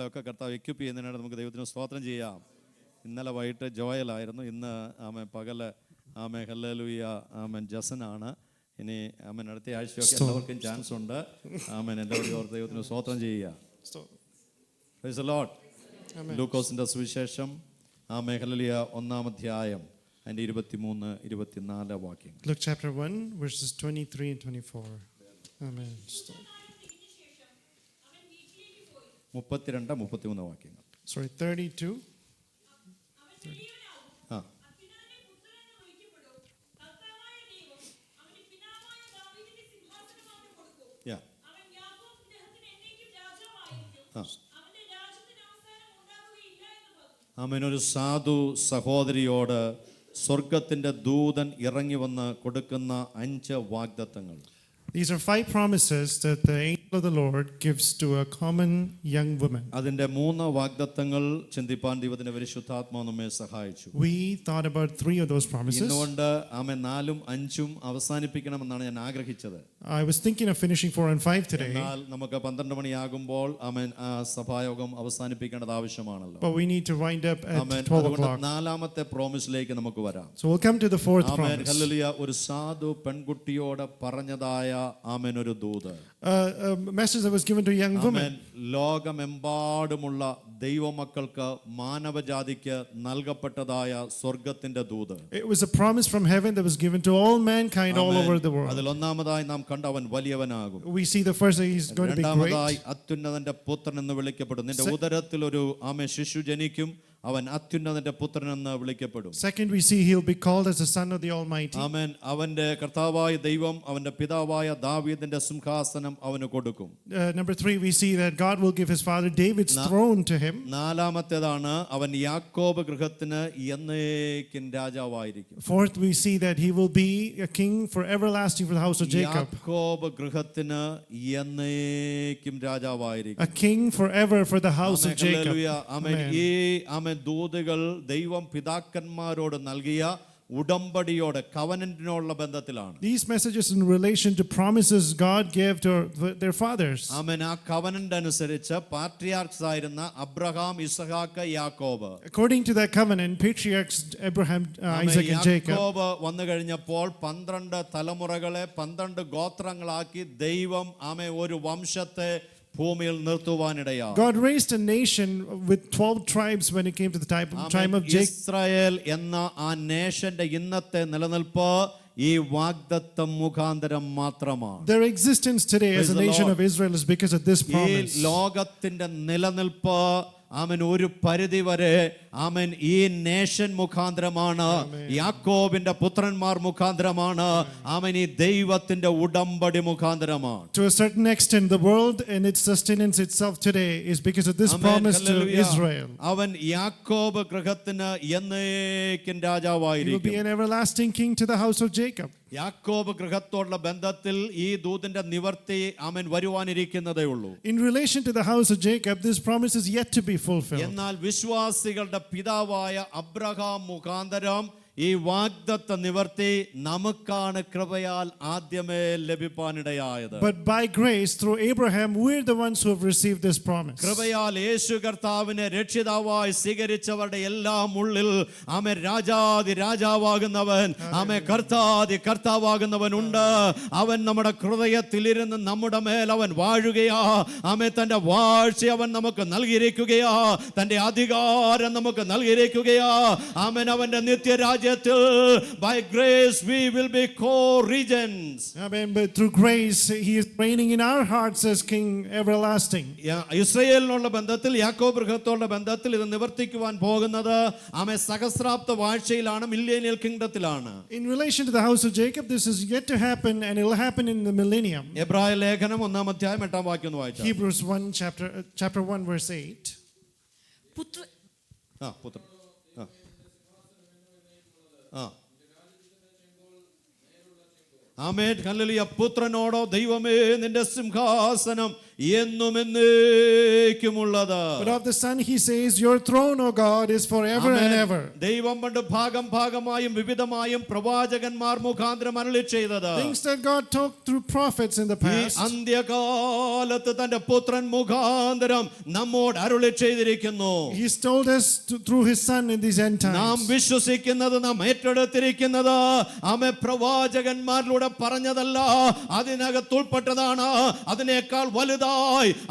ഞങ്ങളെയൊക്കെ കർത്താവ് എക്യുപ്പ് ചെയ്യുന്നതിനായിട്ട് നമുക്ക് ദൈവത്തിന് സ്തോത്രം ചെയ്യാം. ഇന്നലെ വൈകിട്ട് ജോയലായിരുന്നു, ഇന്ന് ആമേൻ പകല് ആമേൻ ഹല്ലേലൂയ ആമേൻ ജസനാണ്. ഇനി ആമേൻ അടുത്ത ആഴ്ചയൊക്കെ എല്ലാവർക്കും ചാൻസ് ഉണ്ട്. ആമേൻ എല്ലാവരും ഓർത്ത് ദൈവത്തിന് സ്തോത്രം ചെയ്യുക. Praise the Lord. ലൂക്കോസിന്റെ സുവിശേഷം ആമേൻ ഹല്ലേലൂയ 1-ാം അധ്യായം അതിന്റെ 23-24 വാക്യങ്ങൾ. Luke chapter 1 verses 23 and 24. Amen. 32-33 വാക്യങ്ങൾ. Sorry, 32. ആമേൻ. ഒരു സാധു സഹോദരിയോട് സ്വർഗത്തിന്റെ ദൂതൻ ഇറങ്ങി വന്ന് കൊടുക്കുന്ന 5 വാഗ്ദത്തങ്ങൾ. These are 5 promises that the angel of the Lord gives to a common young woman. അതിന്റെ 3 വാഗ്ദത്തങ്ങൾ ചിന്തിപ്പാൻ ദൈവത്തിന്റെ പരിശുദ്ധാത്മാവ് നമ്മെ സഹായിച്ചു. We thought about 3 of those promises. ഇന്നുകൊണ്ട് ആമേൻ 4ഉം 5ഉം അവസാനിപ്പിക്കണമെന്നാണ് ഞാൻ ആഗ്രഹിച്ചത്. I was thinking of finishing 4 and 5 today. എന്നാൽ നമുക്ക് 12 മണിയാകുമ്പോൾ ആമേൻ സഭായോഗം അവസാനിപ്പിക്കേണ്ടത് ആവശ്യമാണല്ലോ. But we need to wind up at 12 o'clock. 4ാമത്തെ പ്രോമിസിലേക്ക് നമുക്ക് വരാം. So we'll come to the 4th promise. Amen hallelujah. ഒരു സാധു പെൺകുട്ടിയോട് പറഞ്ഞതായ ആമേൻ ഒരു ദൂത്. A message that was given to a young woman. ലോകമെമ്പാടുമുള്ള ദൈവമക്കൾക്ക് മാനവജാതിക്ക് നൽകപ്പെട്ടതായ സ്വർഗ്ഗത്തിന്റെ ദൂത്. It was a promise from heaven that was given to all mankind all over the world. അതിൽ ഒന്നാമതായി നാം കണ്ടവൻ വലിയവനാകും. We see the first that he is going to be great. രണ്ടാമതായി അത്യുന്നതന്റെ പുത്രൻ എന്ന് വിളിക്കപ്പെടും. നിന്റെ ഉദരത്തിൽ ഒരു ആമേൻ ശിശു ജനിക്കും, അവൻ അത്യുന്നതന്റെ പുത്രൻ എന്ന് വിളിക്കപ്പെടും. Second, we see he'll be called as the son of the Almighty. ആമേൻ. അവന്റെ കർത്താവായ ദൈവം അവന്റെ പിതാവായ ദാവീദിന്റെ സിംഹാസനം അവന് കൊടുക്കും. Number 3, we see that God will give his father David's throne to him. നാലാമത്തേതാണ് അവൻ യാക്കോബ് ഗൃഹത്തിന് എന്നേക്കും രാജാവായിരിക്കും. Fourth, we see that he will be a king for everlasting for the house of Jacob. യാക്കോബ് ഗൃഹത്തിന് എന്നേക്കും രാജാവായിരിക്കും. A king forever for the house of Jacob. ആമേൻ. ഈ ആമേൻ ദൂതുകൾ ദൈവം പിതാക്കന്മാരോട് നൽകിയ ഉടമ്പടിയോട് കവനന്റിനോടുള്ള ബന്ധത്തിലാണ്. These messages in relation to promises God gave to their fathers. ആമേൻ. ആ covenant അനുസരിച്ച് പാട്രിയാർക്സ് ആയിരുന്ന Abraham, ഇസഹാക്ക്, യാക്കോബ്. According to that covenant, patriarchs Abraham, Isaac and Jacob. യാക്കോബ് വന്നു കഴിഞ്ഞപ്പോൾ 12 തലമുറകളെ 12 ഗോത്രങ്ങളാക്കി ദൈവം ആമേൻ ഒരു വംശത്തെ ഭൂമിയിൽ നിർത്തുവാനിടയായി. God raised a nation with 12 tribes when it came to the time of Jacob. Israel എന്ന ആ നേഷന്റെ ഇന്നത്തെ നിലനിൽപ്പ് ഈ വാഗ്ദത്തം മുഖാന്തരം മാത്രമാണ്. Their existence today as a nation of Israel is because of this promise. ഈ ലോകത്തിന്റെ നിലനിൽപ്പ് ആമേൻ ഒരു പരിധി വരെ ആമേൻ ഈ നേഷൻ മുഖാന്തരമാണ്, യാക്കോബിന്റെ പുത്രന്മാർ മുഖാന്തരമാണ്, ആമേൻ ഈ ദൈവത്തിന്റെ ഉടമ്പടി മുഖാന്തരമാണ്. To a certain extent, the world and its sustenance itself today is because of this promise to Israel. അവൻ യാക്കോബ് ഗൃഹത്തിന് എന്നേക്കും രാജാവായിരിക്കും. He will be an everlasting king to the house of Jacob. യാക്കോബ് ഗൃഹത്തോടുള്ള ബന്ധത്തിൽ ഈ ദൂതന്റെ നിവർത്തി ആമേൻ വരുവാനിരിക്കുന്നതേ ഉള്ളൂ. In relation to the house of Jacob, this promise is yet to be fulfilled. എന്നാൽ വിശ്വാസികളുടെ പിതാവായ അബ്രഹാം മുഖാന്തരം ഈ വാഗ്ദത്ത നിവർത്തി നമുക്കാണ് കൃപയാൽ ആദ്യമേ ലഭിപ്പാനിടയായത്. But by grace through Abraham, we're the ones who have received this promise. കൃപയാൽ യേശു കർത്താവിനെ രക്ഷിതാവായി സ്വീകരിച്ചവരുടെ എല്ലാം ഉള്ളിൽ ആമേൻ രാജാതി രാജാവാകുന്നവൻ, ആമേൻ കർത്താതി കർത്താവാകുന്നവനുണ്ട്. അവൻ നമ്മുടെ ഹൃദയത്തിലിരുന്ന് നമ്മുടെ മേൽ അവൻ വാഴുകയാ. ആമേൻ തന്റെ വാഴ്ച അവൻ നമുക്ക് നൽകിയിരിക്കുകയാ, തന്റെ അധികാരം നമുക്ക് നൽകിയിരിക്കുകയാ. ആമേൻ അവന്റെ നിത്യരാജ്യത്തിൽ by grace we will be co-regents. Amen. But through grace he is reigning in our hearts as king everlasting. ഇസ്രായേലിനുള്ള ബന്ധത്തിൽ യാക്കോബ് ഗൃഹത്തോടുള്ള ബന്ധത്തിൽ ഇത് നിവർത്തിക്കുവാൻ പോകുന്നത് ആമേൻ സഹസ്രാബ്ദ വാഴ്ചയിലാണ്, millennial കിങ്ഡത്തിലാണ്. In relation to the house of Jacob, this is yet to happen and it will happen in the millennium. എബ്രായ ലേഖനം 1-ാം അധ്യായം 8-ാം വാക്യം ഒന്ന് വായിച്ചാൽ. Hebrews 1 chapter 1 verse 8. പുത്രൻ ആമേൻ ഹല്ലേലൂയ. പുത്രനോടോ ദൈവമേ നിന്റെ സിംഹാസനം എന്നും എന്നേക്കുമുള്ളത്. But of the Son he says, your throne, O God, is forever and ever. ദൈവം പണ്ട് ഭാഗമായും വിവിധമായും പ്രവാചകന്മാർ മുഖാന്തരം അരുളി ചെയ്തത്, Things that God talked through prophets in the ഈ past, അന്ത്യകാലത്ത് തന്റെ പുത്രൻ മുഖാന്തരം നമ്മോട് അരുളി ചെയ്തിരിക്കുന്നു. He's told us through his Son in these end നാം times. വിശ്വസിക്കുന്നത്, നാം ഏറ്റെടുത്തിരിക്കുന്നത് ആമേ പ്രവാചകന്മാരിലൂടെ പറഞ്ഞതല്ല, അതിനകത്ത് ഉൾപ്പെട്ടതാണ്. അതിനേക്കാൾ വലുതായി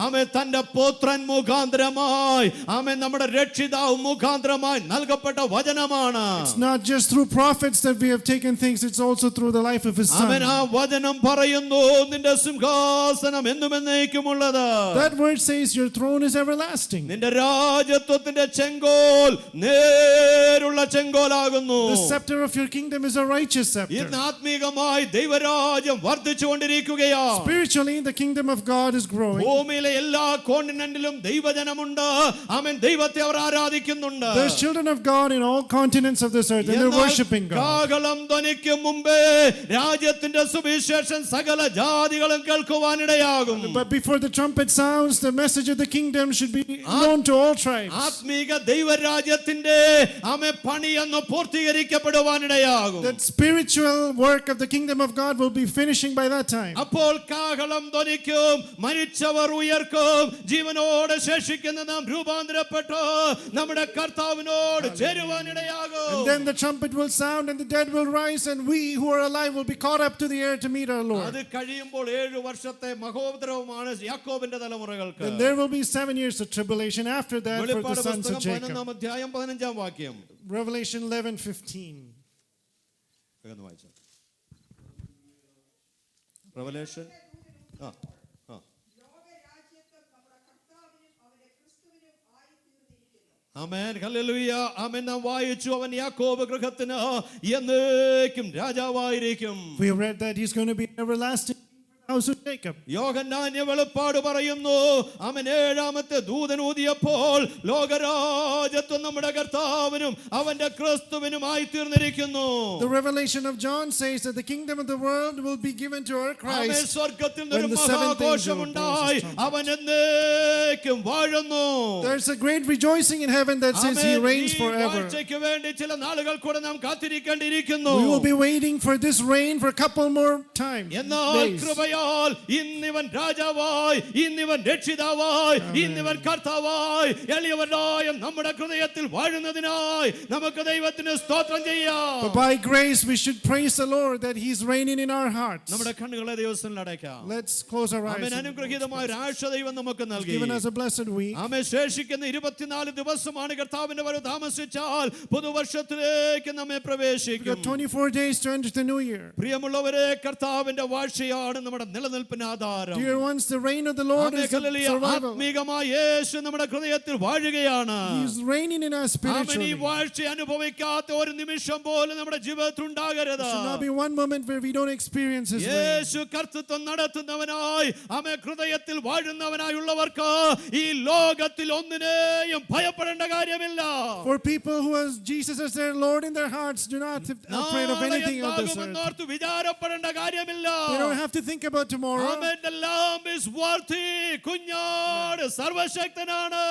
ആമേ തന്റെ പുത്രൻ മുഖാന്തരമായി ആമേ നമ്മുടെ രക്ഷിതാവ് മുഖാന്തരമായി നൽകപ്പെട്ട വചനമാണ്. It's not just through prophets that we have taken things, it's also through the life of his amen. Son. ആ വചനം പറയുന്നു, നിന്റെ സിംഹാസനം എന്നും എന്നേക്കുമുള്ളത്. That word says your throne is everlasting. നിന്റെ രാജത്വത്തിന്റെ ചെങ്കോൽ നേരുള്ള ചെങ്കോലാകുന്നു. The scepter of your kingdom is a righteous scepter. ഇന്ന് ആത്മീകമായി ദൈവരാജ്യം വർദ്ധിച്ചുകൊണ്ടിരിക്കുകയാണ്. Spiritually, the kingdom of God is growing. ഭൂമിയിലെ എല്ലാ കോണ്ടിനെന്റിലും ദൈവജനമുണ്ട്. ആമേൻ. ദൈവത്തെ അവർ ആരാധിക്കുന്നുണ്ട്. There's children of God in all continents of this earth, and they're worshiping God. കാഹളം ധ്വനിക്കും മുമ്പേ രാജ്യത്തിന്റെ സുവിശേഷം സകല ജാതികളും കേൾക്കുവാനിടയാകും. But before the trumpet sounds, the message of the kingdom should be known to all tribes. ആത്മീക ദൈവരാജ്യത്തിന്റെ ആമേ പണിയെന്ന് പൂർത്തീകരിക്കപ്പെടുവാനിടയാകും. That spiritual work of the kingdom of God will be finishing by that time. അപ്പോൾ കാഹളം ധ്വനിക്കും, മരിച്ചവർ ഉയർക്കും, ജീവനോടെ ശേഷിക്കുന്ന നാം രൂപാന്തരപ്പെട്ട് നമ്മുടെ കർത്താവിനോട് ചേരുവാനിടയാകും. And then the trumpet will sound and the dead will rise, and we who are alive will be caught up to the air to meet our Lord. അത് കഴിയുമ്പോൾ 7 വർഷത്തെ മഹോപദ്രവമാണ് യാക്കോബിന്റെ തലമുറകൾക്ക്. Then there will be 7 years of tribulation after that for the വെളിപ്പാട് sons of പുസ്തകം Jacob. 11-ാം അധ്യായം 15-ാം വാക്യം. Revelation 11:15. Revelation. ആമേൻ. Hallelujah. ആമേൻ. നാം വായിച്ചു, അവൻ യാക്കോബ് ഗൃഹത്തിന് എന്നേക്കും രാജാവായിരിക്കും. We have read that he's going to be everlasting house of Jacob. യോഹന്നാന്റെ വെളിപ്പാട് പറയുന്നു, അവൻ 7-ാമത്തെ ദൂതൻ ഊതിയപ്പോൾ ലോകരാജത്വം നമ്മുടെ കർത്താവിനും അവന്റെ ക്രിസ്തുവിനുമായി തീർന്നിരിക്കുന്നു. The revelation of John says that the kingdom of the world will be given to our അവൻ Christ. സ്വർഗ്ഗത്തിൽ when ഒരു the seventh angel മഹാഘോഷമുണ്ടായി, blows his trumpet. അവൻ എന്നേക്കും വാഴുന്നു. There's a great rejoicing in heaven that says he reigns forever. വാഴ്ചയ്ക്ക് വേണ്ടി ചില നാളുകൾ കൂടെ നാം കാത്തിരിക്കേണ്ടിയിരിക്കുന്നു. We will be waiting for this reign for a couple more times. എന്നാൽ days. കൃപയാൽ ഇന്നിവൻ രാജാവായി, ഇന്നിവൻ രക്ഷിതാവായി, ഇന്നിവൻ കർത്താവായി എളിയവനായ നമ്മുടെ ഹൃദയത്തിൽ വാഴുന്നതിനായി നമുക്ക് ദൈവത്തിന് സ്തോത്രം ചെയ്യാം. But by grace we should praise the Lord that he's reigning in our hearts. നമ്മുടെ കണ്ണുകളെ ദൈവത്തിൽ അടയ്ക്കാം. Let's close our eyes. ആമേൻ. അനുഗ്രഹീതമായ ഒരാഴ്ച ദൈവം നമുക്ക് നൽകി. Given us a blessed week. ആമേൻ. ശേഷിക്കുന്ന 24 ദിവസമാണ് കർത്താവിന്റെ വരവ് താമസിച്ചാൽ പുതുവർഷത്തിലേക്ക് നമ്മെ പ്രവേശിക്കും. We've got 24 days to enter the new year. പ്രിയമുള്ളവരെ, കർത്താവിന്റെ വാഴ്ചയാണ് നമ്മുടെ നിലനിൽപ്പിന് ആധാരം. Dear ones, the reign of the Lord is the survival. ആത്മീകമായ യേശു നമ്മുടെ ഹൃദയത്തിൽ വാഴുകയാണ്. He's reigning in us ആമേൻ. ഈ spiritually. വാഴ്ച അനുഭവിക്കാത്ത ഒരു നിമിഷം പോലും നമ്മുടെ ജീവിതത്തിൽ ഉണ്ടാകരുത്. There should not be one moment where we don't experience his reign. യേശു കർത്തൃത്വം നടത്തുന്നവനായി ആമേൻ ഹൃദയത്തിൽ വാഴുന്നവനായുള്ളവർക്ക് ഈ ലോകത്തിൽ ഒന്നിനെയും ഭയപ്പെടേണ്ട കാര്യമില്ല. For people who has Jesus as their Lord in their hearts, do not be afraid of anything of this earth. എന്താകുമെന്നോർത്ത് വിചാരപ്പെടേണ്ട കാര്യമില്ല. They don't have to think about tomorrow. Amen. The lamb is worthy. കുഞ്ഞാട് സർവശക്തനാണ്.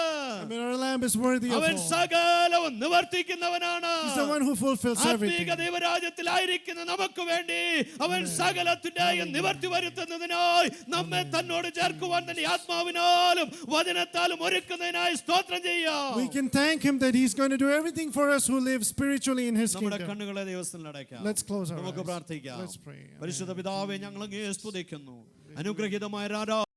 Amen. Our lamb is worthy of അവൻ all. സകലവും നിവർത്തിക്കുന്നവനാണ്. He's the one who fulfills everything. ആത്മീക ദൈവരാജ്യത്തിലായിരിക്കുന്ന നമുക്ക് വേണ്ടി അവൻ സകലത്തിന്റെയും നിവർത്തി വരുത്തുന്നതിനായി നമ്മെ തന്നോട് ചേർക്കുവാൻ തന്നെ ആത്മാവിനാലും വചനത്താലും ഒരുക്കുന്നതിനായി സ്തോത്രം ചെയ്യാം. We can thank him that he's going to do everything for us who live spiritually in his നമ്മുടെ kingdom. കണ്ണുകളെ ദൈവത്തിൽ അടയ്ക്കാം. Let's close our നമുക്ക് eyes. പ്രാർത്ഥിക്കാം. Let's pray. പരിശുദ്ധ പിതാവേ, ഞങ്ങൾ അങ്ങയെ സ്തുതിക്കുന്നു. അനുഗ്രഹീതമായ